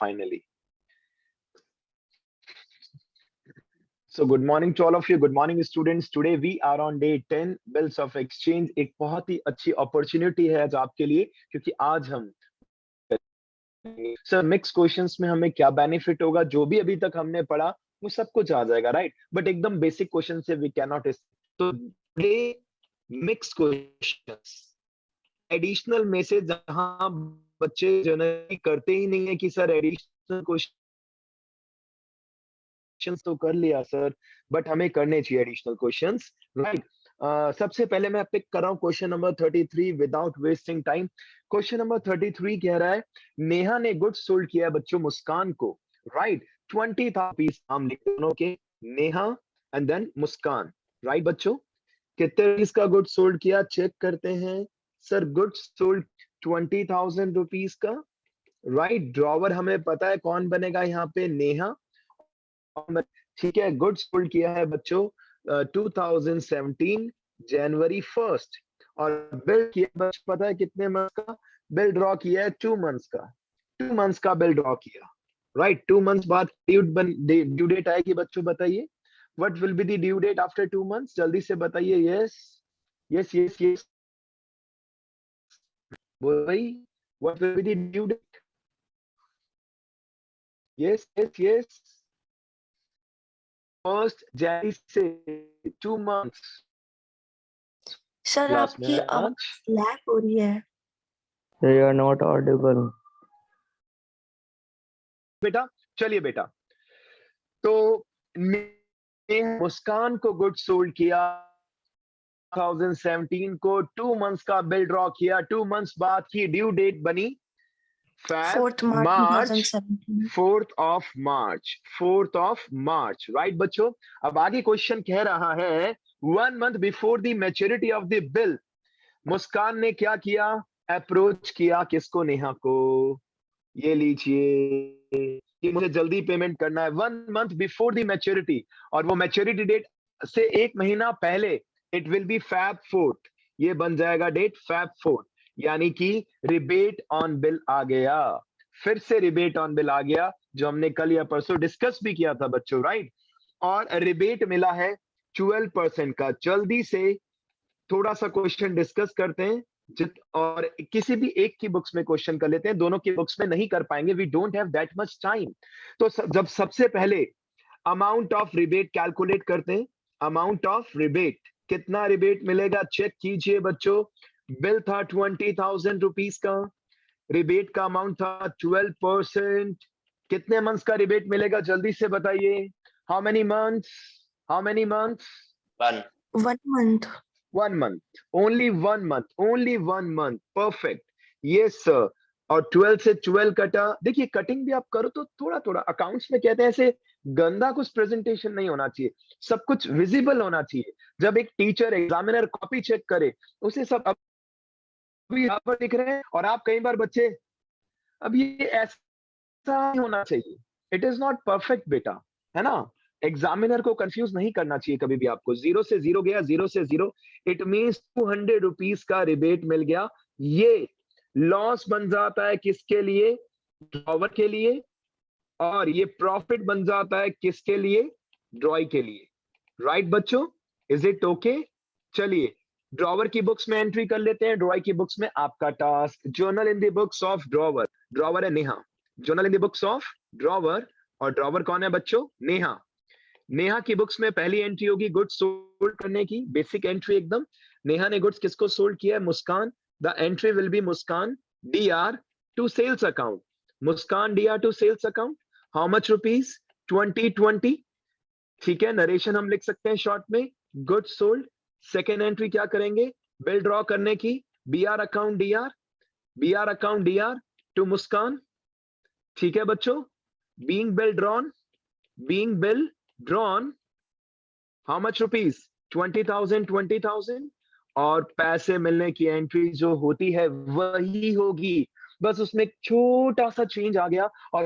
finally. So good morning to all of you. Good morning students. Today we are on day 10 bills of exchange. एक बहुत ही अच्छी opportunity है आज आपके लिए क्योंकि आज हम सर मिक्स क्वेश्चंस में हमें क्या बेनिफिट होगा, जो भी अभी तक हमने पढ़ा वो सब कुछ आ जाएगा, राइट? बट एकदम बेसिक क्वेश्चन से वी कैन नॉट। तो डे मिक्स क्वेश्चंस एडिशनल में से जहां बच्चे जनरली करते ही नहीं है कि सर एडिशनल क्वेश्चन तो कर लिया सर, बट हमें करने चाहिए एडिशनल क्वेश्चंस, राइट? सबसे पहले मैं पिक कर रहा हूं question number 33 without wasting time. Question number 33 कह रहा है नेहा ने गुड्स सोल्ड किया है बच्चों मुस्कान को, राइट? 20,000 नाम लिख दोनों के, Neha and then Muskan, right बच्चों? कितने रुपीज का गुड्स सोल्ड किया चेक करते हैं। सर गुड्स सोल्ड 20,000 रुपीज का, राइट? ड्रॉवर हमें पता है कौन बनेगा यहाँ पे, नेहा। ठीक है, गुड्स सोल्ड किया है बच्चों 2017 जनवरी 1 और बिल किया बच्चों पता है कितने मंथ का? बिल ड्रॉ किया है 2 मंथ्स का, 2 मंथ्स का बिल ड्रॉ किया, राइट? 2 मंथ्स बाद ड्यू डेट आएगी बच्चों, बताइए what will be the due date after 2 months? जल्दी से बताइए। यस यस यस यस भाई, what will be the due date? Yes yes yes 1 जनवरी से 2 मंथ्स। सर क्लास में आपकी है आवाज आज? लैग हो रही है। You are not audible. बेटा चलिए बेटा, तो मुस्कान को गुड सोल्ड किया 2017 को, 2 मंथ्स का बिल ड्रॉ किया, 2 मंथ्स बाद की ड्यू डेट बनी 4 मार्च 2017। 4th ऑफ मार्च, राइट बच्चों? अब आगे क्वेश्चन कह रहा है 1 month before the maturity of the bill Muskan ने क्या किया? अप्रोच किया किसको? नेहा को। ये लीजिए कि मुझे जल्दी पेमेंट करना है 1 मंथ बिफोर द मैच्योरिटी, और वो मैच्योरिटी डेट से 1 महीना पहले it will be Feb 4th, ये बन जाएगा डेट Feb 4th, यानी कि रिबेट ऑन बिल आ गया। फिर से रिबेट ऑन बिल आ गया जो हमने कल या परसों डिस्कस भी किया था बच्चों, राइट? और रिबेट मिला है 12% का। जल्दी से थोड़ा सा क्वेश्चन डिस्कस करते हैं और किसी भी एक की बुक्स में क्वेश्चन कर लेते हैं, दोनों की बुक्स में नहीं कर पाएंगे, we don't have that much time. तो जब सबसे पहले अमाउंट ऑफ रिबेट कैलकुलेट करते हैं, अमाउंट ऑफ रिबेट कितना रिबेट मिलेगा चेक कीजिए बच्चों। बिल था 20,000 रुपीज का, रिबेट का अमाउंट था 12%। कितने मंथ्स का रिबेट मिलेगा जल्दी से बताइए? How many months? How many months? 1 month. 1 month, only 1 month, only 1 month, perfect, yes sir। और 12 से 12 कटा, देखिए कटिंग भी आप करो तो थोड़ा थोड़ा, अकाउंट्स में कहते हैं ऐसे गंदा कुछ प्रेजेंटेशन नहीं होना चाहिए, सब कुछ विजिबल होना चाहिए। जब एक टीचर एग्जामिनर कॉपी चेक करे उसे सब अभी यहाँ पर दिख रहे हैं और आप कई बार बच्चे, अब ये ऐसा नहीं होना चाहिए, इट इज नॉट परफेक्ट बेटा, है ना? एग्जामिनर को कंफ्यूज नहीं करना चाहिए कभी भी आपको। 0 से 0 गया, 0 से 0, इट मींस 200 रुपीज का रिबेट मिल गया। ये लॉस बन जाता है किसके लिए? ड्रॉवर के लिए। और ये प्रॉफिट बन जाता है किसके लिए? ड्रॉय के लिए, राइट बच्चों? Is it okay? चलिए ड्रॉवर की बुक्स में एंट्री कर लेते हैं। ड्रॉय की बुक्स में आपका task, journal in the books of drawer, drawer है Neha, journal in the books of drawer, और ड्रॉवर कौन है बच्चों? नेहा। नेहा की बुक्स में पहली एंट्री होगी गुड्स सोल्ड करने की, बेसिक एंट्री एकदम। नेहा ने गुड्स किसको सोल्ड किया है? Muskan. The entry will be Muskan DR to sales account, Muskan DR to sales account. How much rupees? 2020, ठीक है। नरेशन हम लिख सकते हैं शॉर्ट में, गुड्स सोल्ड। सेकेंड एंट्री क्या करेंगे? बिल ड्रॉ करने की, BR account DR, BR account DR to Muskan, ठीक है बच्चों? Being bill drawn, being bill drawn, how much rupees? 20,000, 20,000। और पैसे मिलने की एंट्री जो होती है वही होगी, बस उसमें एक छोटा सा चेंज आ गया, और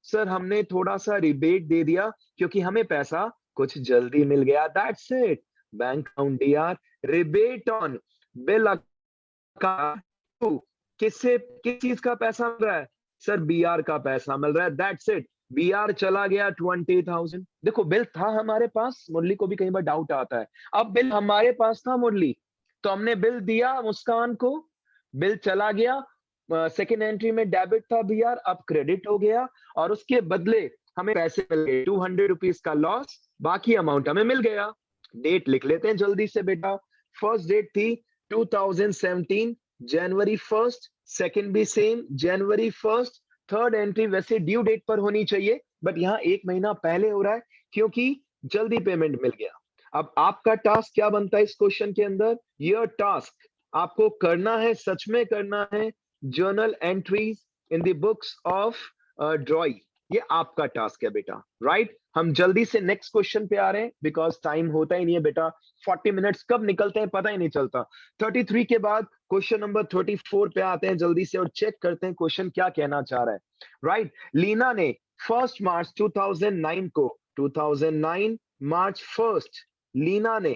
सर हमने थोड़ा सा रिबेट दे दिया क्योंकि हमें पैसा कुछ जल्दी मिल गया, that's it. Bank account DR, rebate on bill account, किससे किस चीज का पैसा मिल रहा है? सर बीआर का पैसा मिल रहा है, दैट्स इट। बीआर चला गया 20,000। देखो बिल था हमारे पास, मुरली को भी कई बार डाउट आता है, अब बिल हमारे पास था मुरली, तो हमने बिल दिया मुस्कान को, बिल चला गया, सेकेंड एंट्री में डेबिट था बीआर, अब क्रेडिट हो गया, और उसके बदले हमें पैसे मिल गए 200 रुपीज का लॉस, बाकी अमाउंट हमें मिल गया। डेट लिख लेते हैं जल्दी से बेटा। फर्स्ट डेट थी 2017 जनवरी 1, सेकंड भी सेम जनवरी 1, थर्ड एंट्री वैसे ड्यू डेट पर होनी चाहिए, बट यहाँ एक महीना पहले हो रहा है क्योंकि जल्दी पेमेंट मिल गया। अब आपका टास्क क्या बनता है इस क्वेश्चन के अंदर? यह टास्क आपको करना है, सच में करना है, journal entries in the books of drawing, ये आपका टास्क है बेटा, राइट। हम जल्दी से नेक्स्ट क्वेश्चन पे आ रहे हैं बिकॉज टाइम होता ही नहीं है बेटा, 40 मिनट्स कब निकलते हैं पता ही नहीं चलता। 33 के बाद क्वेश्चन नंबर 34 पे आते हैं जल्दी से और चेक करते हैं क्वेश्चन क्या कहना चाह रहा है, राइट। लीना ने 1 मार्च 2009 को, 2009 मार्च 1 लीना ने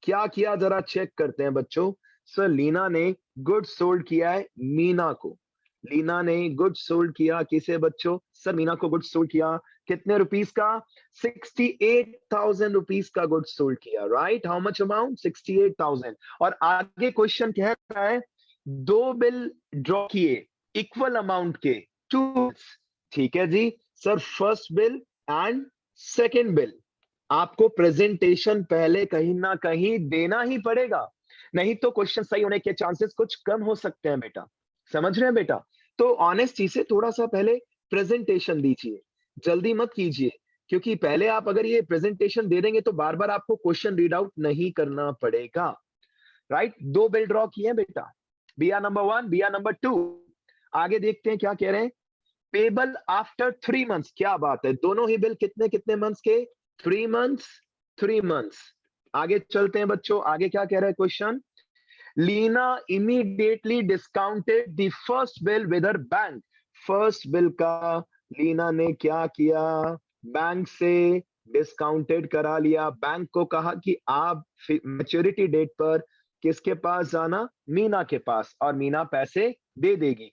क्या किया, जरा चेक करते हैं बच्चों। सर लीना ने गुड सोल्ड किया है मीना को, लीना ने गुड सोल्ड किया किसे बच्चों? सर मीना को गुड सोल्ड किया, कितने रुपीस का? 68,000 रुपीस का गुड सोल्ड किया, राइट। How much amount? 68,000। और आगे क्वेश्चन कह रहा है दो बिल ड्रॉ किए इक्वल अमाउंट के, टू, ठीक है जी। Sir first bill and second bill, आपको प्रेजेंटेशन पहले कहीं ना कहीं देना ही पड़ेगा, नहीं तो क्वेश्चन सही होने के चांसेस कुछ कम हो सकते हैं बेटा, समझ रहे हैं बेटा। तो ऑनेस्टी से थोड़ा सा पहले प्रेजेंटेशन दीजिए, जल्दी मत कीजिए, क्योंकि पहले आप अगर ये प्रेजेंटेशन दे देंगे तो बार बार आपको क्वेश्चन रीड आउट नहीं करना पड़ेगा, राइट। दो बिल ड्रॉ किए बेटा, बिया नंबर 1, बिया नंबर 2। आगे देखते हैं क्या कह रहे हैं, पेबल आफ्टर 3 मंथ्स, क्या बात है, दोनों ही बिल कितने कितने मंथ्स के? 3 मंथ्स, 3 मंथ्स। आगे चलते हैं बच्चों, आगे क्या कह रहा है question, Leena immediately discounted the first bill with her bank. First bill का लीना ने क्या किया? बैंक से डिस्काउंटेड करा लिया, बैंक को कहा कि आप मैच्योरिटी डेट पर किसके पास जाना? मीना के पास, और मीना पैसे दे देगी,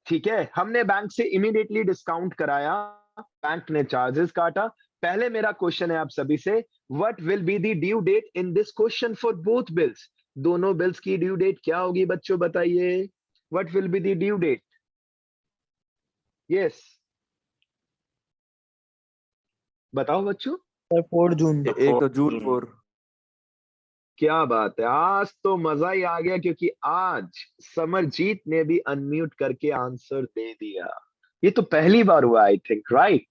ठीक है। हमने बैंक से इमीडिएटली डिस्काउंट कराया, बैंक ने चार्जेस काटा। पहले मेरा क्वेश्चन है आप सभी से, what will be the due date in this question for both bills? दोनों बिल्स की ड्यू डेट क्या होगी बच्चों, बताइए। What will be the due date? Yes बताओ बच्चों। 4 जून। 1 जून 4। क्या बात है, आज तो मजा ही आ गया क्योंकि आज समरजीत ने भी अनम्यूट करके आंसर दे दिया, ये तो पहली बार हुआ आई थिंक, राइट।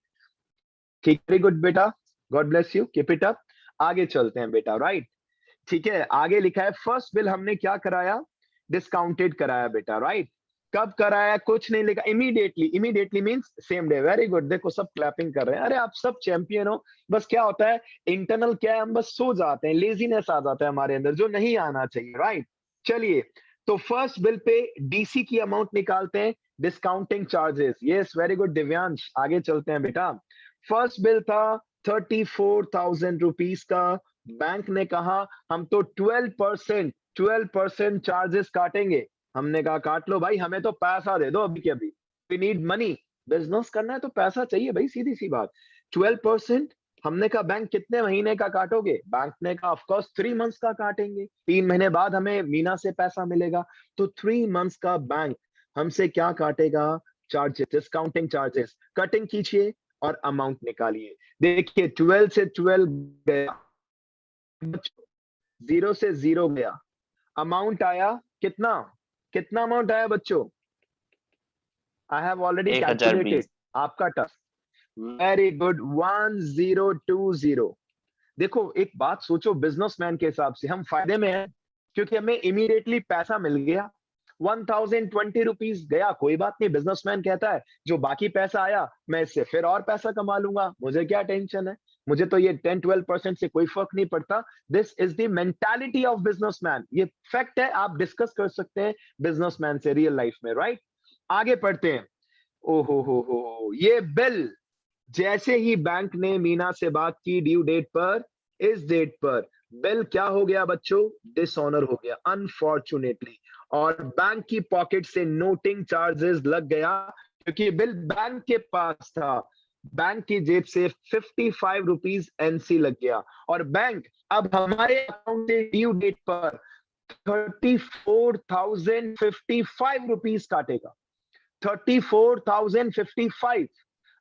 ठीक, वेरी गुड बेटा, God bless you, keep it up. आगे चलते हैं बेटा, राइट, ठीक है। आगे लिखा है फर्स्ट बिल हमने क्या कराया? डिस्काउंटेड कराया बेटा, राइट। कब कराया? कुछ नहीं लिखा, immediately, immediately means same day, very good. देखो सब क्लैपिंग कर रहे हैं, अरे आप सब चैंपियन हो। बस क्या होता है इंटरनल क्या है, हम बस सो जाते हैं, लेजीनेस आ जाता है हमारे अंदर जो नहीं आना चाहिए, राइट। चलिए, तो फर्स्ट बिल पे डीसी की अमाउंट निकालते हैं, discounting charges, yes very good Divyansh. आगे चलते हैं बेटा, फर्स्ट बिल था 34,000 रुपीज का, बैंक ने कहा हम तो 12% चार्जेस काटेंगे। हमने कहा काट लो भाई, हमें तो पैसा दे दो अभी के अभी, वी नीड मनी, बिजनेस करना है तो पैसा चाहिए भाई, सीधी सी बात। 12%, हमने कहा बैंक कितने महीने का काटोगे? बैंक ने कहा ऑफ कोर्स 3 मंथ्स का काटेंगे, 3 महीने बाद हमें मीना से पैसा मिलेगा, तो 3 मंथ्स का बैंक हमसे क्या काटेगा? Charges, discounting charges. कटिंग कीजिए और अमाउंट निकालिए। देखिए 12 से 12 गया, 0 से 0 गया, अमाउंट आया कितना? कितना अमाउंट आया बच्चों? I have already 1020। कैलकुलेटेड, आपका टफ, वेरी गुड, 1020। देखो एक बात सोचो, बिजनेसमैन के हिसाब से हम फायदे में हैं क्योंकि हमें इमीडिएटली पैसा मिल गया। 1020 रुपीज गया, कोई बात नहीं, बिजनेसमैन कहता है जो बाकी पैसा आया मैं इससे फिर और पैसा कमा लूंगा, मुझे क्या टेंशन है, मुझे तो ये 10-12% से कोई फर्क नहीं पड़ता। This is the mentality of businessman, ये फैक्ट है, आप डिस्कस कर सकते हैं बिजनेसमैन से रियल लाइफ में, राइट। आगे पढ़ते हैं। ओहो हो, ये बिल जैसे ही बैंक ने मीना से बात की ड्यू डेट पर, इस डेट पर बिल क्या हो गया बच्चों? डिसऑनर हो गया अनफॉर्चुनेटली, और बैंक की पॉकेट से नोटिंग चार्जेस लग गया क्योंकि बिल बैंक के पास था, बैंक की जेब से 55 रुपीज एनसी लग गया, और बैंक अब हमारे अकाउंट से ड्यू डेट पर 34,055 रुपीज काटेगा, 34,055।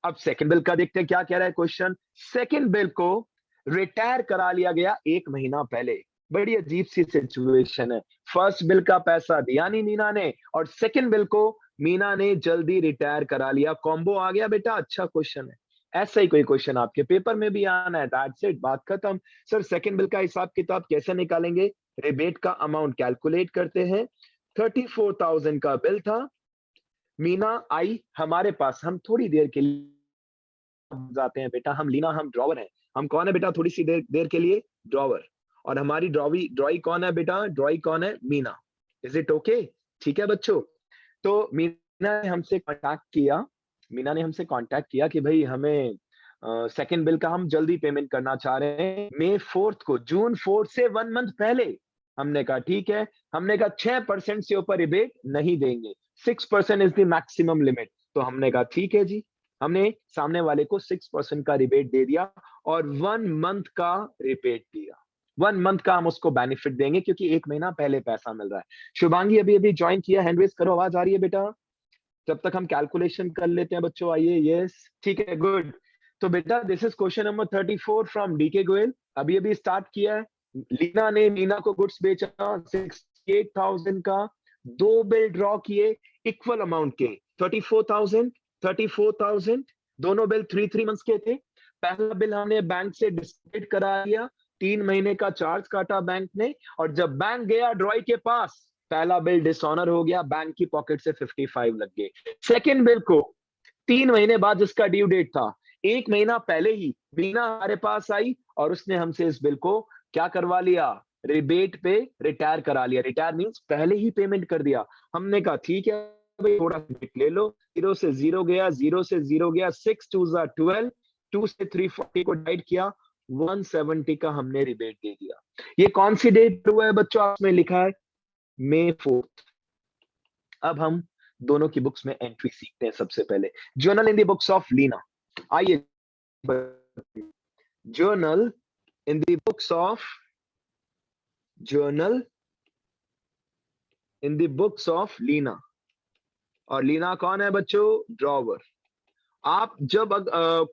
अब सेकंड बिल का देखते हैं क्या कह रहा है क्वेश्चन। सेकंड बिल को रिटायर करा लिया गया 1 महीना पहले। बड़ी अजीब सी सिचुएशन है, फर्स्ट बिल का पैसा दिया नहीं मीना ने, और सेकंड बिल को मीना ने जल्दी रिटायर करा लिया। कॉम्बो आ गया बेटा, अच्छा क्वेश्चन है। ऐसा ही कोई क्वेश्चन आपके पेपर में भी आना है, दैट्स इट, बात खत्म। सर सेकंड बिल का हिसाब किताब कैसे निकालेंगे? रिबेट का अमाउंट कैलकुलेट करते हैं। 34,000 का बिल था, मीना आई हमारे पास, हम थोड़ी देर के लिए जाते हैं बेटा, हम लीना, हम ड्रॉवर हैं। हम कौन है बेटा? थोड़ी सी देर के लिए ड्रॉवर। और हमारी ड्रॉई कौन है बेटा? ड्रॉई कौन है? मीना। Is it okay? ठीक है बच्चों। तो मीना ने हमसे कांटेक्ट किया, मीना ने हमसे कांटेक्ट किया कि भाई हमें सेकंड बिल का हम जल्दी पेमेंट करना चाह रहे हैं May 4 को, जून 4 से 1 मंथ पहले। हमने कहा ठीक है, हमने कहा 6% से ऊपर रिबेट नहीं देंगे, 6% इज द मैक्सिमम लिमिट। तो हमने कहा ठीक है जी, हमने सामने वाले को 6% का रिबेट दे दिया और 1 मंथ का रिबेट दिया। 1 मंथ का हम उसको बेनिफिट देंगे क्योंकि 1 महीना पहले पैसा मिल रहा है। शुभांगी अभी अभी ज्वाइन किया, हैंड रेज करो, आवाज आ रही है बेटा? जब तक हम कैलकुलेशन कर लेते हैं बच्चों, आइए। यस, ठीक है, गुड। तो बेटा this is question number 34 from DK Goyal. अभी अभी स्टार्ट किया है। लीना ने मीना को गुड्स बेचा 68,000 का, 2 बिल ड्रॉ किए इक्वल अमाउंट के, 34,000 दोनों बिल 3 मंथ्स के थे। पहला बिल हमने बैंक से डिस्काउंट करा लिया, 3 महीने का चार्ज काटा बैंक ने, और जब बैंक गया ड्रॉई के पास, पहला बिल डिसऑनर हो गया, बैंक की पॉकेट से 55 लग गए। सेकंड बिल को 3 महीने बाद जिसका ड्यू डेट था, 1 महीना पहले ही मीना हमारे पास आई और उसने हमसे इस बिल को क्या करवा लिया? रिबेट पे रिटायर करा लिया। रिटायर मींस पहले ही पेमेंट कर दिया। हमने कहा ठीक है भाई, थोड़ा रिबेट ले लो। 0 से 0 गया, 0 से 0 गया, 6 2 12, 2 से 340 को डिवाइड किया, 170 का हमने रिबेट दे दिया। ये कौन सी डेट हुआ है बच्चों? आपने लिखा है May 4। अब हम दोनों की बुक्स में एंट्री सीखते हैं। सबसे पहले journal in the books of Leena. आइए, journal in the books of, journal in the books of Leena. और लीना कौन है बच्चों? ड्रॉवर। आप जब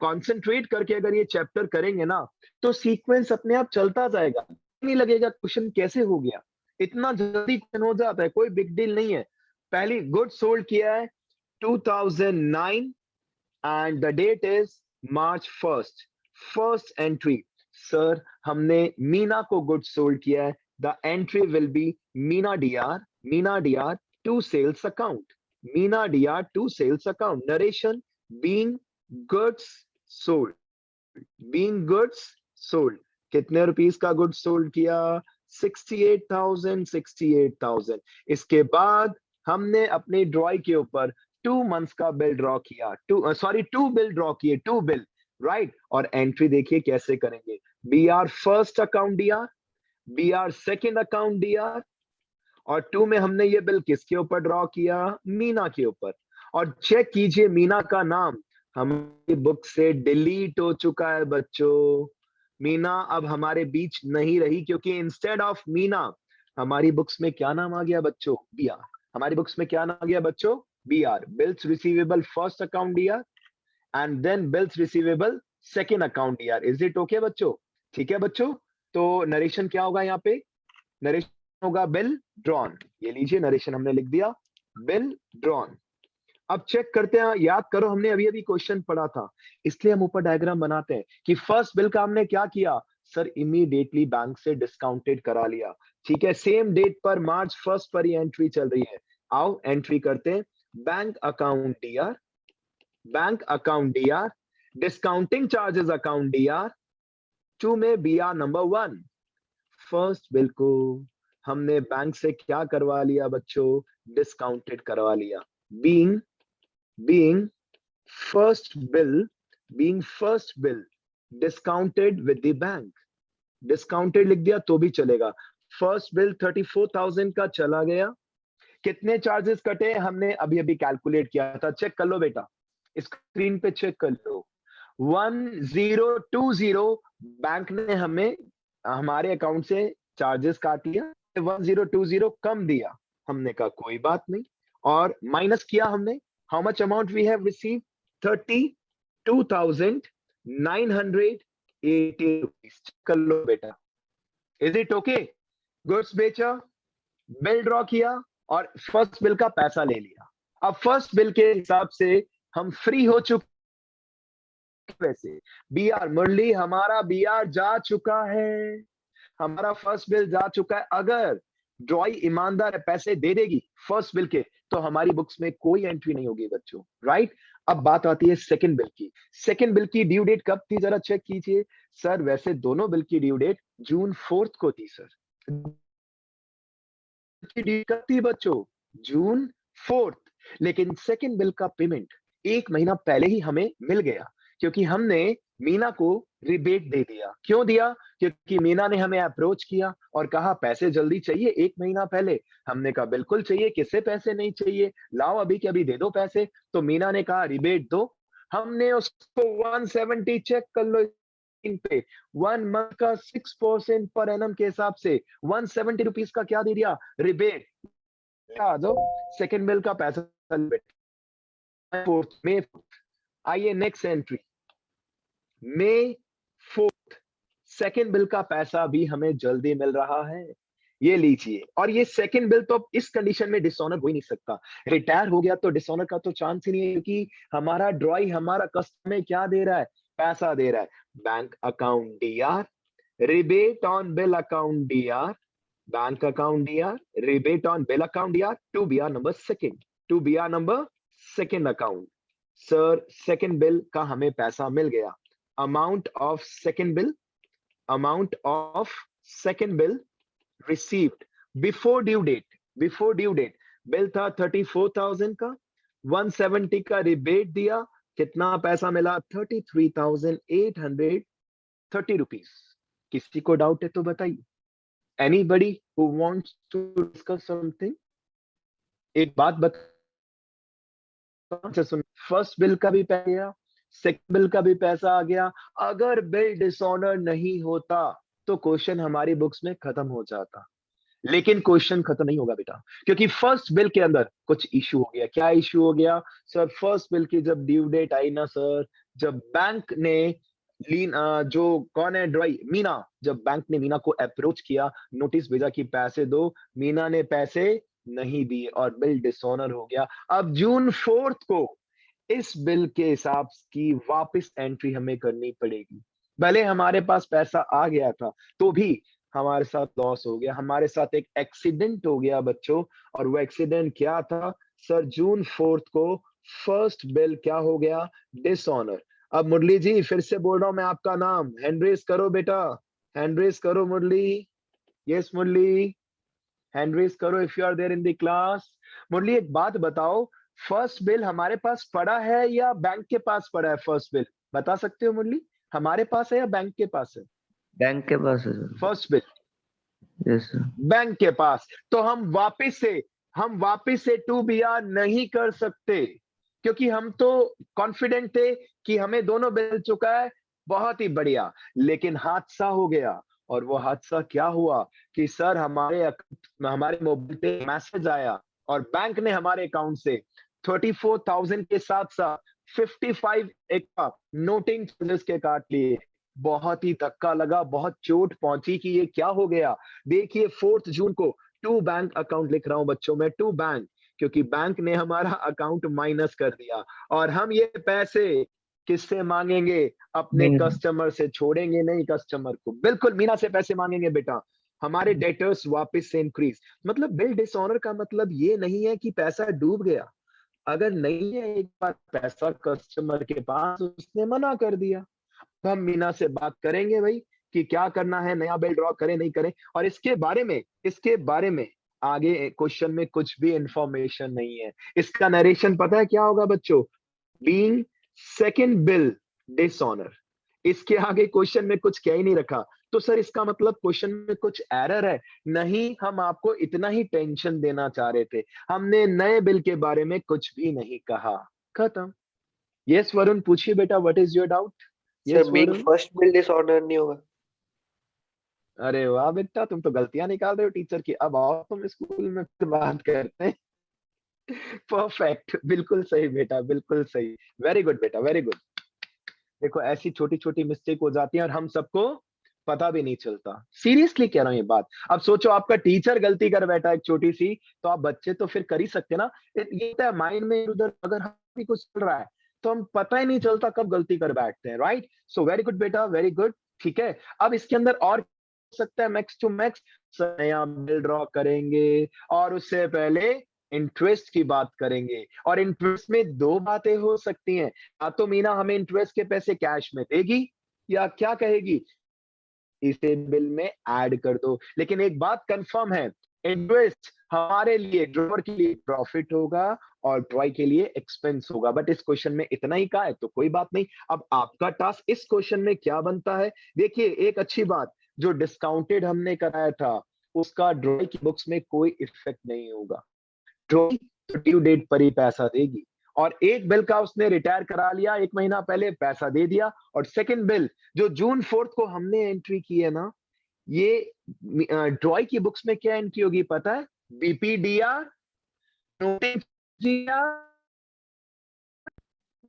कंसंट्रेट करके अगर ये चैप्टर करेंगे ना, तो सीक्वेंस अपने आप चलता जाएगा, नहीं लगेगा क्वेश्चन कैसे हो गया, इतना जल्दी क्वेश्चन हो जाता है, कोई बिग डील नहीं है। पहली गुड सोल्ड किया है 2009 and the date is March 1st। First entry, sir हमने मीना को गुड सोल्ड किया है, the entry will be Meena DR to sales account, Meena DR to sales account. Narration being goods sold, being goods sold, कितने rupees का good sold किया? 68,000। इसके बाद हमने अपने ड्रॉई के ऊपर 2 मंथ्स का बिल ड्रॉ किया, 2 बिल ड्रॉ किए, 2 बिल, राइट। और एंट्री देखिए कैसे करेंगे, B R first account DR, B R second account DR, और 2 में हमने ये बिल किसके ऊपर ड्रॉ किया? मीना के ऊपर। और चेक कीजिए मीना का नाम हमारी बुक से डिलीट हो चुका है बच्चों। मीना अब हमारे बीच नहीं रही, क्योंकि इंस्टेड ऑफ मीना हमारी बुक्स में क्या नाम आ गया बच्चों? B are. हमारी बुक्स में क्या नाम आ गया बच्चों? B R, bills receivable first account DR and then bills receivable second account DR. Is it okay बच्चों? ठीक है बच्चों। तो नरेशन क्या होगा यहाँ पे? नरेशन होगा बिल ड्रॉन। ये लीजिए नरेशन हमने लिख दिया, बिल ड्रॉन। अब चेक करते हैं, याद करो हमने अभी अभी क्वेश्चन पढ़ा था, इसलिए हम ऊपर डायग्राम बनाते हैं कि फर्स्ट बिल का हमने क्या किया? सर इमीडिएटली बैंक से डिस्काउंटेड करा लिया। ठीक है, सेम डेट पर March 1 पर ये एंट्री चल रही है। आओ एंट्री करते हैं, bank account DR, bank account D R, discounting charges account DR, 2 में बीआर नंबर 1। फर्स्ट बिल को हमने बैंक से क्या करवा लिया बच्चों? डिस्काउंटेड करवा लिया। being first bill discounted with the bank, discounted लिख दिया तो भी चलेगा। फर्स्ट बिल 34,000 का चला गया, कितने चार्जेस कटे हमने अभी अभी कैलकुलेट किया था, चेक कर लो बेटा, स्क्रीन पे चेक कर लो। 1020 बैंक ने हमें हमारे अकाउंट से चार्जेस काट लिया, 1020 कम दिया, हमने कहा कोई बात नहीं, और माइनस किया हमने, how much amount we have receive, 32,980 rupees. कर लो बेटा, इज इट ओके? गुड्स बेचा, बिल ड्रॉ किया और फर्स्ट बिल का पैसा ले लिया। अब फर्स्ट बिल के हिसाब से हम फ्री हो चुके। वैसे बी आर मुरली, हमारा बी आर जा चुका है, हमारा फर्स्ट बिल जा चुका है। अगर ड्रॉई ईमानदार पैसे दे देगी फर्स्ट बिल के, तो हमारी बुक्स में कोई एंट्री नहीं होगी बच्चों, राइट? अब बात आती है सेकंड बिल की। सेकंड बिल की ड्यू डेट कब थी, जरा चेक कीजिए। सर वैसे दोनों बिल की ड्यू डेट जून 4 को थी सर। की ड्यू कब थी बच्चों? जून 4। लेकिन सेकंड बिल का पेमेंट 1 महीना पहले ही हमें मिल गया, क्योंकि हमने मीना को रिबेट दे दिया। क्यों दिया? क्योंकि मीना ने हमें अप्रोच किया और कहा पैसे जल्दी चाहिए 1 महीना पहले। हमने कहा बिल्कुल चाहिए, किससे पैसे नहीं चाहिए, लाओ अभी के अभी दे दो पैसे। तो मीना ने कहा रिबेट दो, हमने उसको 170, चेक कर लो पे, 1 मंथ का 6% पर एनम के हिसाब से 170 रुपीज का क्या दे दिया, रिबेट। आ जाओ, सेकंड बिल का पैसा मे। आइए नेक्स्ट एंट्री, मई 4, सेकेंड बिल का पैसा भी हमें जल्दी मिल रहा है, ये लीजिए। और ये सेकेंड बिल तो अब इस कंडीशन में डिसऑनर हो ही नहीं सकता, रिटायर हो गया तो डिसऑनर का तो चांस ही नहीं है, क्योंकि हमारा ड्रॉई, हमारा कस्टमर क्या दे रहा है, पैसा दे रहा है। Bank account DR, rebate on bill account DR, bank account DR, rebate on bill account DR, to BR number second, to BR number second account. Sir second bill का हमें पैसा मिल गया। Amount of second bill, amount of second bill received before due date, before due date bill था 34,000 का, 170 का rebate दिया, कितना पैसा मिला, 33,830 रुपीज। किसी को डाउट है तो बताइए, anybody who wants to discuss something? एक बात बता, फर्स्ट बिल का भी पैसा गया, सेकंड बिल का भी पैसा आ गया। अगर बिल डिसऑनर नहीं होता तो क्वेश्चन हमारी बुक्स में खत्म हो जाता, लेकिन क्वेश्चन खत्म नहीं होगा बेटा, क्योंकि फर्स्ट बिल के अंदर कुछ इशू हो गया। क्या इशू हो गया सर? फर्स्ट बिल की जब ड्यू डेट आई ना सर, जब बैंक ने जो कौन है ड्रॉई, मीना, जब बैंक ने मीना को अप्रोच किया, नोटिस भेजा कि पैसे दो, मीना ने पैसे नहीं दिए और बिल डिसऑनर हो गया। अब जून 4 को इस बिल के हिसाब की वापस एंट्री हमें करनी पड़ेगी। भले हमारे पास पैसा आ गया था तो भी हमारे साथ लॉस हो गया, हमारे साथ एक एक्सीडेंट हो गया बच्चों। और वो एक्सीडेंट क्या था सर? जून 4 को फर्स्ट बिल क्या हो गया, डिसऑनर। अब मुरली जी फिर से बोल रहा हूं मैं आपका नाम, हैंड रेज करो बेटा, हैंड रेज करो Murali. Yes Murali, hand raise करो if you are there in the class. Murali एक बात बताओ, फर्स्ट बिल हमारे पास पड़ा है या बैंक के पास पड़ा है? फर्स्ट बिल बता सकते हो मुरली, हमारे पास है या बैंक के पास है? बैंक के पास है sir. First bill yes sir, bank के पास। तो हम वापस से टू बीआर नहीं कर सकते, क्योंकि हम तो कॉन्फिडेंट थे कि हमें दोनों बिल चुका है, बहुत ही बढ़िया। लेकिन हादसा हो गया, और वो हादसा क्या हुआ कि सर हमारे मोबाइल पे मैसेज आया और बैंक ने हमारे अकाउंट से 34,000 के साथ साथ 55 एक नोटिंग चार्जेस के काट लिए। बहुत ही धक्का लगा, बहुत चोट पहुंची कि ये क्या हो गया। देखिए 4 जून को टू बैंक अकाउंट लिख रहा हूं बच्चों मैं, टू बैंक, क्योंकि बैंक ने हमारा अकाउंट माइनस कर दिया। और हम ये पैसे किससे मांगेंगे? अपने कस्टमर से, छोड़ेंगे नहीं कस्टमर को, बिल्कुल मीना से पैसे मांगेंगे बेटा। हमारे डेटर्स वापस से इंक्रीज, मतलब बिल डिसऑनर का मतलब ये नहीं है कि पैसा डूब गया। अगर नहीं है एक बार पैसा कस्टमर के पास, उसने मना कर दिया, हम मीना से बात करेंगे भाई कि क्या करना है, नया बिल ड्रॉ करें नहीं करें। और इसके बारे में आगे क्वेश्चन में कुछ भी इंफॉर्मेशन नहीं है। इसका नरेशन पता है क्या होगा बच्चों? Being second bill dishonour. इसके आगे क्वेश्चन में कुछ कह ही नहीं रखा, तो सर इसका मतलब क्वेश्चन में कुछ एरर है? नहीं, हम आपको इतना ही टेंशन देना चाह रहे थे, हमने नए बिल के बारे में कुछ भी नहीं कहा, खत्म। यस वरुण, पूछिए बेटा, what is your doubt? Sir yes being Varun. First bill disorder नहीं होगा? अरे वाह बेटा, तुम तो गलतियां निकाल रहे हो टीचर की। अब आओ तुम स्कूल में फिर बात करते हैं। परफेक्ट, बिल्कुल सही बेटा, बिल्कुल सही। वेरी गुड बेटा, वेरी गुड। देखो ऐसी छोटी छोटी मिस्टेक हो जाती है और हम सबको पता भी नहीं चलता। सीरियसली कह रहा हूं ये बात। अब सोचो आपका टीचर गलती कर बैठा एक छोटी सी, तो आप बच्चे तो फिर कर ही सकते ना। ये होता है माइंड में उधर, अगर हम भी कुछ चल रहा है तो हम पता ही नहीं चलता कब गलती कर बैठते हैं, राइट? सो वेरी गुड बेटा, वेरी गुड। ठीक है, अब इसके अंदर और हो सकता है मैक्स टू मैक्स नया बिल ड्रॉ करेंगे, और उससे पहले इंटरेस्ट की बात करेंगे। और इंटरेस्ट में दो बातें हो सकती हैं, या तो मीना हमें इंटरेस्ट के पैसे कैश में देगी, या क्या कहेगी, इसे बिल में ऐड कर दो। लेकिन एक बात कंफर्म है, इंटरेस्ट हमारे लिए ड्रॉवर के लिए प्रॉफिट होगा और ड्रॉय के लिए एक्सपेंस होगा। बट इस क्वेश्चन में इतना ही कहा है तो कोई बात नहीं। अब आपका टास्क इस क्वेश्चन में क्या बनता है? देखिए एक अच्छी बात, जो डिस्काउंटेड हमने कराया था उसका ड्रॉय की बुक्स में कोई इफेक्ट नहीं होगा। ड्रॉय तो ड्यू डेट पर ही पैसा देगी। और एक बिल का उसने रिटायर करा लिया, 1 महीना पहले पैसा दे दिया। और सेकंड बिल जो जून 4 को हमने एंट्री की है ना, ये ड्रॉय की बुक्स में क्या एंट्री होगी पता है? BPDR, noting GR,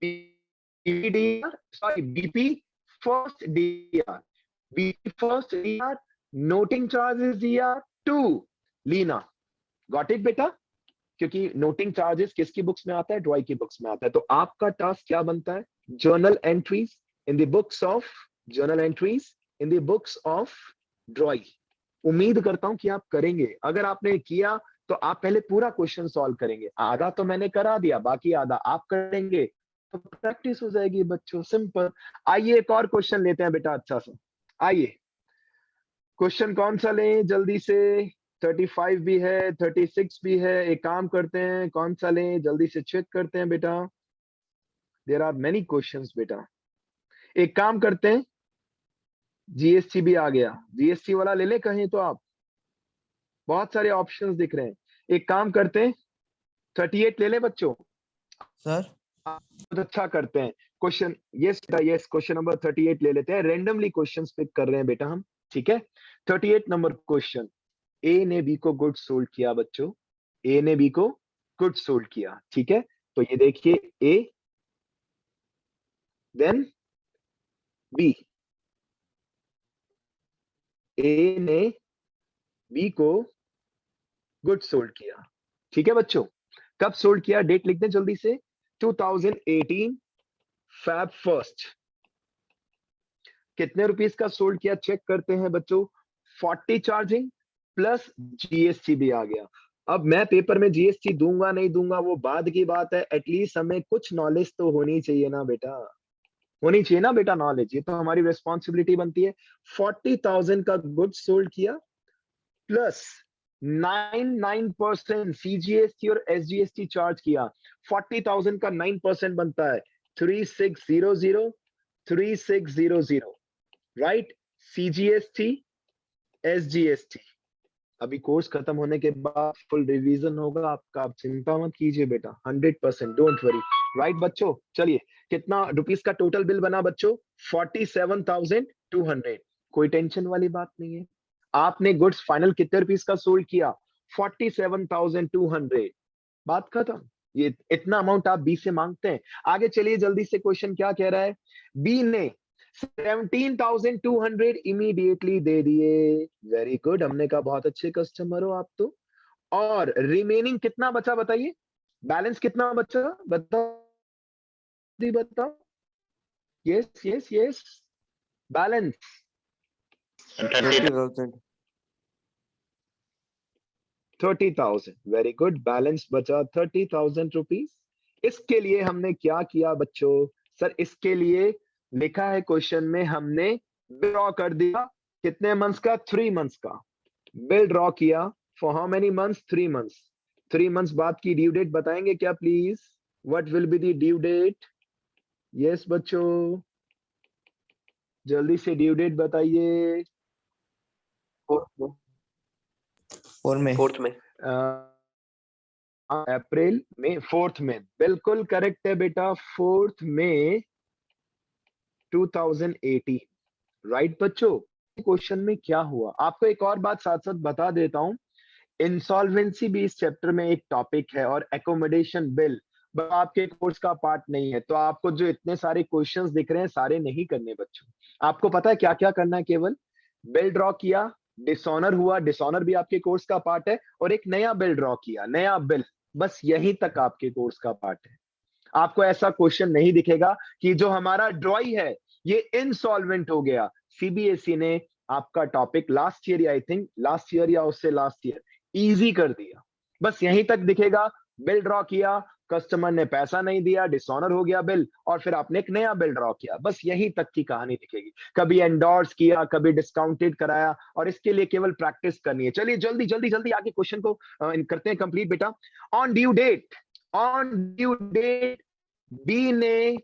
BPDR, sorry BP first DR, BP first DR, noting charges DR to Leena. Got it बेटा? क्योंकि नोटिंग चार्जेस किसकी बुक्स में आता है? ड्रॉय की बुक्स में आता है। तो आपका टास्क क्या बनता है? Journal entries in the books of, journal entries in the books of ड्रॉय। उम्मीद करता हूं कि आप करेंगे। अगर आपने किया तो आप पहले पूरा क्वेश्चन सॉल्व करेंगे, आधा तो मैंने करा दिया, बाकी आधा आप करेंगे, तो प्रैक्टिस हो जाएगी बच्चों, सिंपल। आइए एक और क्वेश्चन लेते हैं बेटा, अच्छा सा। आइए क्वेश्चन कौन सा लें जल्दी से? 35 भी है, 36 भी है। एक काम करते हैं, कौन सा लें जल्दी से चेक करते हैं बेटा। देयर आर मेनी क्वेश्चंस बेटा। एक काम करते हैं, जीएसटी भी आ गया, जीएसटी वाला ले ले कहीं तो आप, बहुत सारे ऑप्शंस दिख रहे हैं। एक काम करते हैं, 38 ले ले बच्चों। सर बहुत अच्छा करते हैं। क्वेश्चन, यस बेटा, यस, क्वेश्चन नंबर 38 ले लेते हैं। रेंडमली क्वेश्चंस पिक कर रहे हैं बेटा हम, ठीक है? 38 नंबर क्वेश्चन, ए ने बी को गुड सोल्ड किया बच्चों, ए ने बी को गुड सोल्ड किया, ठीक है? तो ये देखिए, ए देन बी, ए ने बी को गुड सोल्ड किया, ठीक है बच्चों? कब सोल्ड किया? डेट लिख दें जल्दी से, 2018 फैब फर्स्ट। कितने रुपीस का सोल्ड किया चेक करते हैं बच्चों। 40 चार्जिंग प्लस जीएसटी भी आ गया। अब मैं पेपर में जीएसटी दूंगा नहीं दूंगा वो बाद की बात है, एटलीस्ट हमें कुछ नॉलेज तो होनी चाहिए ना बेटा, होनी चाहिए ना बेटा नॉलेज, ये तो हमारी रिस्पॉन्सिबिलिटी बनती है। 40,000 का गुड सोल्ड किया प्लस 9% सीजीएसटी और एसजीएसटी चार्ज किया। 40,000 का 9% बनता है 3600, 3600, राइट? CGST, SGST. अभी कोर्स खत्म होने के बाद फुल रिवीजन होगा आपका, आप चिंता मत कीजिए बेटा, 100%, डोंट वरी, राइट बच्चों? चलिए, कितना रुपीस का टोटल बिल बना बच्चों? 47,200। कोई टेंशन वाली बात नहीं है। आपने गुड्स फाइनल कितने रुपीस का सोल्ड किया? 47,200, बात खत्म। ये इतना अमाउंट आप बी से मांगते हैं। आगे चलिए जल्दी से, क्वेश्चन क्या कह रहा है? बी ने 17,200 इमीडिएटली दे दिए। वेरी गुड, हमने कहा बहुत अच्छे कस्टमर हो आप तो। और रिमेनिंग कितना बचा बताइए, बैलेंस कितना बचा बताओ, बताओ। Yes yes yes, balance 30,000। 30,000। Very good, balance बचा 30,000 रुपीज। इसके लिए हमने क्या किया बच्चों? सर इसके लिए लिखा है क्वेश्चन में, हमने बिल ड्रॉ कर दिया। कितने मंथ्स का? 3 मंथ्स का बिल ड्रॉ किया। For how many months? 3 months. 3 months बाद की ड्यू डेट बताएंगे क्या please? What will be the due date? Yes बच्चों, जल्दी से ड्यू डेट बताइए। फोर्थ में अप्रैल में, 4 में, बिल्कुल करेक्ट है बेटा, 4 में 2018, राइट बच्चों। क्वेश्चन में क्या हुआ, आपको एक और बात साथ साथ बता देता हूं, इंसॉल्वेंसी भी इस चैप्टर में एक टॉपिक है, और एकोमोडेशन बिल आपके कोर्स का पार्ट नहीं है, तो आपको जो इतने सारे क्वेश्चंस दिख रहे हैं सारे नहीं करने बच्चों। आपको पता है क्या क्या करना है, केवल बिल ड्रॉ किया, डिसऑनर हुआ, डिसऑनर भी आपके कोर्स का पार्ट है, और एक नया बिल ड्रॉ किया, नया बिल, बस यही तक आपके कोर्स का पार्ट है। आपको ऐसा क्वेश्चन नहीं दिखेगा कि जो हमारा ड्रॉई है ये इनसॉल्वेंट हो गया। सीबीएसई ने आपका topic last year, I think last year या उससे लास्ट ईयर, इजी कर दिया। बस यहीं तक दिखेगा, बिल ड्रॉ किया, कस्टमर ने पैसा नहीं दिया, डिसऑनर हो गया बिल, और फिर आपने एक नया बिल ड्रॉ किया, बस यहीं तक की कहानी दिखेगी। कभी एंडोर्स किया, कभी डिस्काउंटेड कराया, और इसके लिए केवल प्रैक्टिस करनी है। चलिए जल्दी जल्दी जल्दी आगे क्वेश्चन को करते हैं कंप्लीट बेटा। ऑन ड्यू डेट बी ने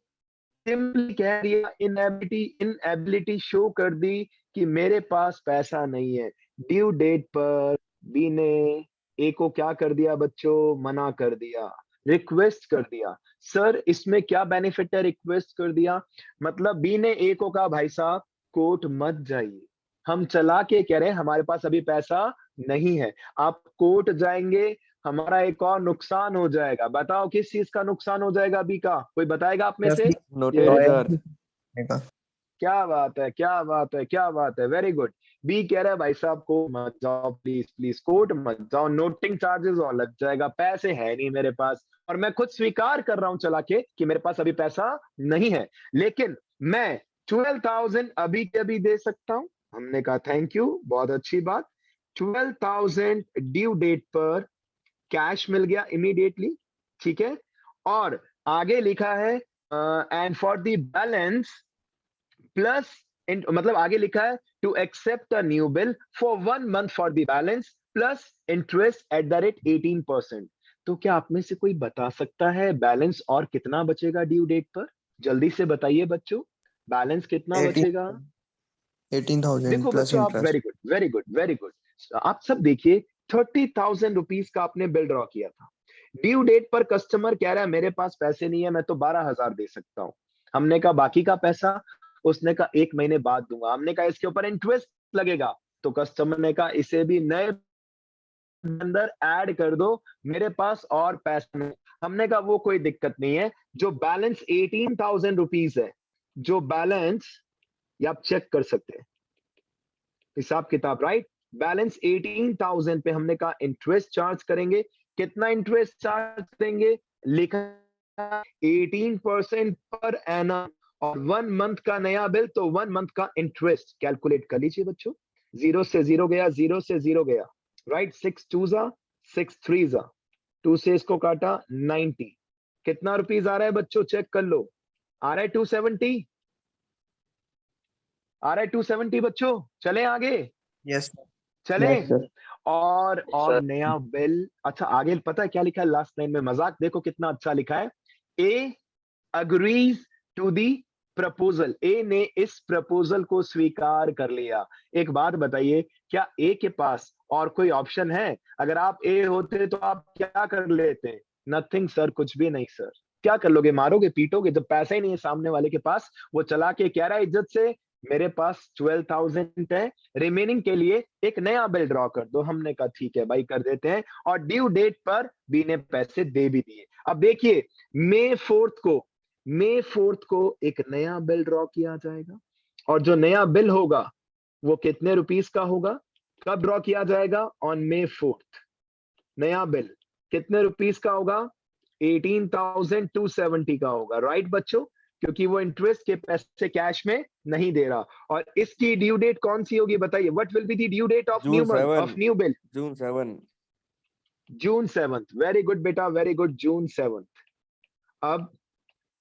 सिंपली कह दिया, इनएबिलिटी शो कर दी कि मेरे पास पैसा नहीं है। ड्यू डेट पर बी ने ए को क्या कर दिया बच्चों, मना कर दिया, रिक्वेस्ट कर दिया। सर इसमें क्या बेनिफिट है, रिक्वेस्ट कर दिया मतलब बी ने ए को कहा भाई साहब कोर्ट मत जाइए, हम चला के कह रहे हैं हमारे पास अभी पैसा नहीं है, आप कोर्ट जाएंगे हमारा एक और नुकसान हो जाएगा। बताओ किस चीज का नुकसान हो जाएगा बी का, कोई बताएगा आप में से? क्या बात है, क्या बात है, क्या बात है, वेरी गुड। बी कह रहा है भाई साहब कोर्ट मत जाओ, प्लीज प्लीज कोर्ट मत जाओ, नोटिंग चार्जेस और लग जाएगा, पैसे है नहीं मेरे पास, और मैं खुद स्वीकार कर रहा हूं चला के कि मेरे पास अभी पैसा नहीं है, लेकिन मैं 12,000 अभी के अभी दे सकता हूं। हमने कहा थैंक यू, बहुत अच्छी बात। 12,000 ड्यू डेट पर कैश मिल गया इमीडिएटली, ठीक है। और आगे लिखा है and for the balance plus, मतलब आगे लिखा है to accept a new bill for 1 month for the balance plus interest at the rate 18%। तो क्या आप में से कोई बता सकता है बैलेंस और कितना बचेगा ड्यू डेट पर? जल्दी से बताइए बच्चों, बैलेंस कितना बचेगा? 18,000 देखो प्लस बच्चों, आप very good very good very good, आप सब देखिए 30,000 रुपीज का आपने बिल ड्रॉ किया था। ड्यू डेट पर कस्टमर कह रहा है मेरे पास पैसे नहीं है, मैं तो 12,000 दे सकता हूं। हमने कहा बाकी का पैसा, उसने कहा 1 महीने बाद दूंगा। हमने कहा इसके ऊपर इंटरेस्ट लगेगा, तो कस्टमर ने कहा इसे भी नए अंदर ऐड कर दो, मेरे पास और पैसा नहीं। हमने कहा वो कोई दिक्कत नहीं है, जो बैलेंस 18,000 रुपीज है, जो बैलेंस, ये आप चेक कर सकते हैं हिसाब किताब, राइट। बैलेंस 18,000 पे हमने कहा इंटरेस्ट चार्ज करेंगे। कितना इंटरेस्ट चार्ज करेंगे? लिखा 18% पर एनम, और 1 मंथ का नया बिल, तो 1 मंथ का इंटरेस्ट कैलकुलेट कर लीजिए बच्चों। 0 से 0 गया, 0 से 0 गया, राइट। 6 2 जा 6 3 जा, 2 से इसको काटा 90, कितना रुपीज आ रहा है बच्चों, चेक कर लो। आ रहा है 270, आ रहा है 270 बच्चों। चले आगे? यस चले? Yes sir. और नया बिल, अच्छा आगे पता है क्या लिखा है लास्ट लाइन में, मजाक देखो कितना अच्छा लिखा है। ए अग्रीज टू दी प्रपोजल, ए ने इस प्रपोजल को स्वीकार कर लिया। एक बात बताइए, क्या ए के पास और कोई ऑप्शन है? अगर आप ए होते तो आप क्या कर लेते? नथिंग सर, कुछ भी नहीं सर। क्या कर लोगे, मारोगे पीटोगे? जब पैसा ही नहीं है सामने वाले के पास, वो चला के कह रहा है इज्जत से मेरे पास 12,000 है, रिमेनिंग के लिए एक नया बिल ड्रॉ कर दो। हमने कहा ठीक है भाई कर देते हैं, और ड्यू डेट पर बी ने पैसे दे भी दिए। अब देखिए मई 4th को एक नया बिल ड्रॉ किया जाएगा, और जो नया बिल होगा वो कितने रुपीस का होगा? कब ड्रॉ किया जाएगा? On May 4th। नया बिल कितने रुपीस का होगा? 18,270 का होगा, राइट बच्चों, क्योंकि वो इंटरेस्ट के पैसे कैश में नहीं दे रहा। और इसकी ड्यू डेट कौन सी होगी बताइए? What will be the due date of new bill? June 7th। Very good बेटा, वेरी गुड, जून 7th। अब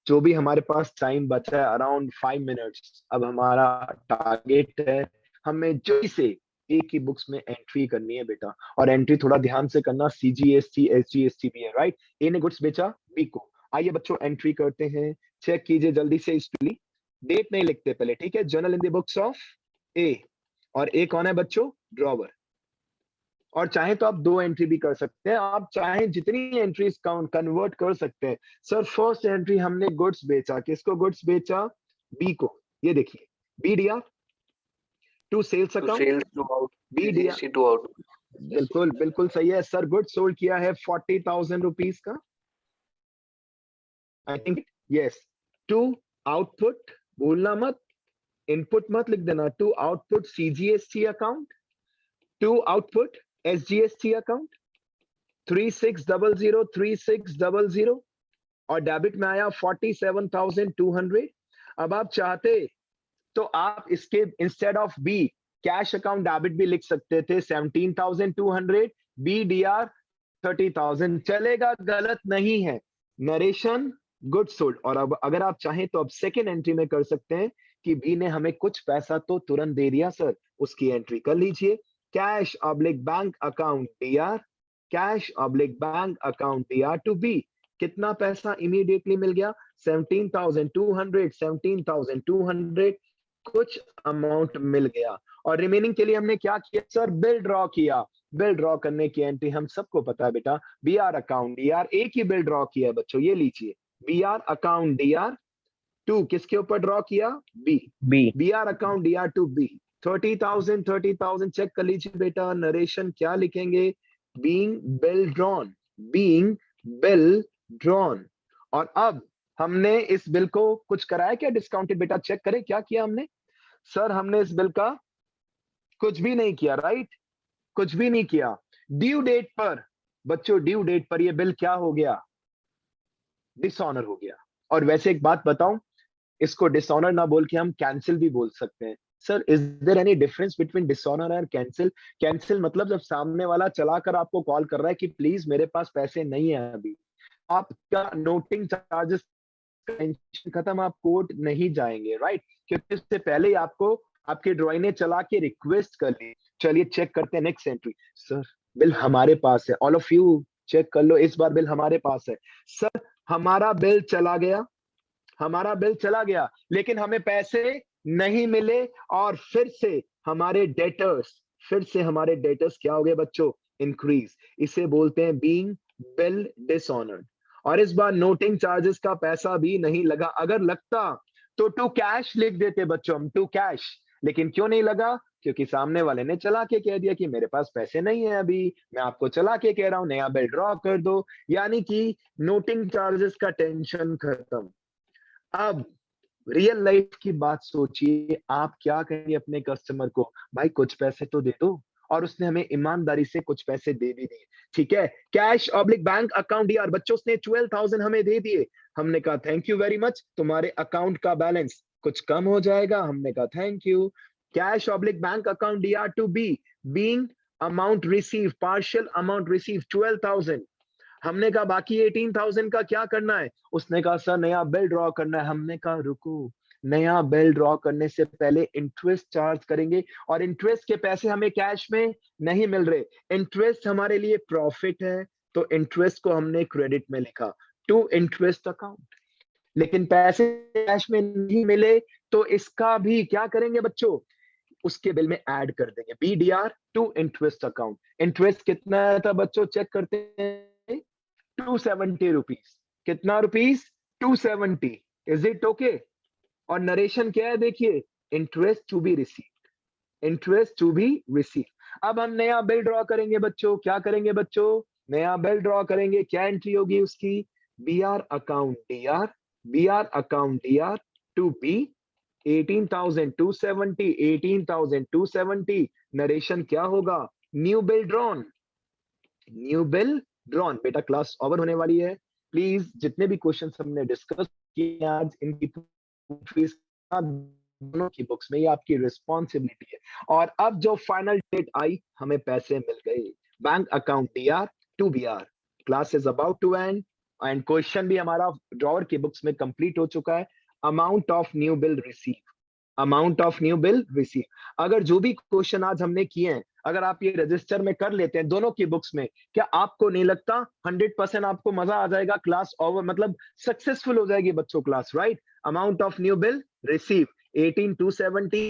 जो भी हमारे पास टाइम बचा है अराउंड 5 मिनट्स, अब हमारा टारगेट है हमें जल्दी से एक ही बुक्स में एंट्री करनी है बेटा, और एंट्री थोड़ा ध्यान से करना, CGST SGST भी है, राइट। ए ने गुड्स बेचा बी को। आइए बच्चों एंट्री करते हैं, चेक कीजिए जल्दी से। डेट नहीं लिखते पहले, ठीक है। Journal in the books of A, और एक कौन है बच्चों, ड्रॉवर। और चाहे तो आप 2 एंट्री भी कर सकते हैं, आप चाहे जितनी एंट्रीज कन्वर्ट कर सकते हैं। सर फर्स्ट एंट्री हमने गुड्स बेचा, किसको गुड्स बेचा, बी को, ये देखिए BDR to sales account, BDR to out. बिल्कुल बिल्कुल सही है सर, गुड सोल्ड किया है 40,000 रुपीज का, I think yes. To output, भूलना मत, इनपुट मत लिख देना, to output CGST account, to output SGST account 3600 और डेबिट में आया 47,200। अब आप चाहते तो आप इसके instead of B cash account debit भी लिख सकते थे 17,200, BDR 30,000, चलेगा, गलत नहीं है। Narration good sold. और अब अगर आप चाहें तो अब सेकेंड एंट्री में कर सकते हैं कि बी ने हमें कुछ पैसा तो तुरंत दे दिया सर, उसकी एंट्री कर लीजिए, cash oblique bank account DR, cash oblique bank account DR to B. कितना पैसा इमीडिएटली मिल गया, 17,200, 17,200 कुछ अमाउंट मिल गया। और रिमेनिंग के लिए हमने क्या किया सर, बिल ड्रॉ किया। बिल ड्रॉ करने की एंट्री हम सबको पता है बेटा, BR अकाउंट DR, एक ही बिल ड्रॉ किया है बच्चों, ये लीजिए, BR अकाउंट DR टू किसके ऊपर ड्रॉ किया, B, BR account DR to B. 30,000 check कर लीजिए बेटा, नरेशन क्या लिखेंगे, being bill drawn, being bill drawn. और अब हमने इस बिल को कुछ कराया क्या डिस्काउंटेड, बेटा चेक करें क्या किया हमने। सर हमने इस बिल का कुछ भी नहीं किया, राइट, कुछ भी नहीं किया। ड्यू डेट पर बच्चों, ड्यू डेट पर ये बिल क्या हो गया, डिसऑनर हो गया। और वैसे एक बात बताऊं, इसको डिसऑनर ना बोल के हम कैंसिल भी बोल सकते हैं। Sir is there any difference between dishonour and cancel. Cancel मतलब जब सामने वाला चलाकर आपको कॉल कर रहा है कि प्लीज मेरे पास पैसे नहीं है अभी, आपका नोटिंग चार्जेस खत्म, आप कोर्ट नहीं जाएंगे, राइट, क्योंकि इससे पहले ही आपको आपके ड्रॉइंग ने चला के रिक्वेस्ट कर ली। चलिए चेक करते हैं नेक्स्ट एंट्री। सर बिल हमारे पास है, ऑल ऑफ यू चेक कर लो, इस बार बिल हमारे पास है। सर हमारा बिल चला गया, हमारा बिल चला गया, लेकिन हमें पैसे नहीं मिले, और फिर से हमारे डेटर्स क्या हो गए बच्चों, इंक्रीज। इसे बोलते हैं बीइंग बिल डिसऑनर्ड। और इस बार नोटिंग चार्जेस का पैसा भी नहीं लगा, अगर लगता तो टू कैश लिख देते बच्चों हम, टू कैश, लेकिन क्यों नहीं लगा, क्योंकि सामने वाले ने चला के कह दिया कि मेरे पास पैसे नहीं है अभी, मैं आपको चला के कह रहा हूं नया बिल ड्रॉ कर दो, यानी कि नोटिंग चार्जेस का टेंशन खत्म। अब रियल लाइफ की बात सोचिए, आप क्या कहेंगे अपने कस्टमर को, भाई कुछ पैसे तो दे दो, और उसने हमें ईमानदारी से कुछ पैसे दे भी दिए, ठीक है, कैश ऑब्लिक बैंक अकाउंट दिया, और बच्चों उसने 12,000 हमें दे दिए। हमने कहा थैंक यू वेरी मच, तुम्हारे अकाउंट का बैलेंस कुछ कम हो जाएगा, हमने कहा thank you. Cash oblique bank account DR to B, being amount receive, partial amount receive 12,000। हमने कहा बाकी 18,000 का क्या करना है, उसने कहा सर नया बिल ड्रॉ करना है। हमने कहा रुको, नया बिल ड्रॉ करने से पहले इंटरेस्ट चार्ज करेंगे, और इंटरेस्ट के पैसे हमें कैश में नहीं मिल रहे, इंटरेस्ट हमारे लिए प्रॉफिट है, तो इंटरेस्ट को हमने क्रेडिट में लिखा, टू इंटरेस्ट अकाउंट। लेकिन पैसे कैश में नहीं मिले, तो इसका भी क्या करेंगे बच्चों, उसके बिल में ऐड कर देंगे, BDR to interest account. Interest कितना आया था बच्चों, चेक करते हैं, 270 रुपीज। कितना रुपीज, 270। Is it okay. और नरेशन क्या है देखिए, interest to be receive, interest to be receive. अब हम नया बिल ड्रॉ करेंगे बच्चों, क्या करेंगे बच्चों, नया बिल ड्रॉ करेंगे, क्या एंट्री होगी उसकी, BR account DR, BR account DR to B 18,270, 18,270। Narration क्या होगा, new bill drawn, new bill drawn. बेटा क्लास ओवर होने वाली है, प्लीज जितने भी क्वेश्चंस हमने डिस्कस किए आज, इनकी फीस दोनों की बुक्स में, ये आपकी रिस्पॉन्सिबिलिटी है। और अब जो फाइनल डेट आई, हमें पैसे मिल गए, bank account DR to BR। Class is about to end, and question भी हमारा ड्रॉवर की बुक्स में कंप्लीट हो चुका है। Amount of new bill receive, amount of new bill receive. अगर जो भी क्वेश्चन आज हमने किए हैं, अगर आप ये रजिस्टर में कर लेते हैं दोनों की बुक्स में, क्या आपको नहीं लगता 100% आपको मजा आ जाएगा, क्लास ओवर मतलब सक्सेसफुल हो जाएगी बच्चों class, right. Amount of new bill receive 18,270,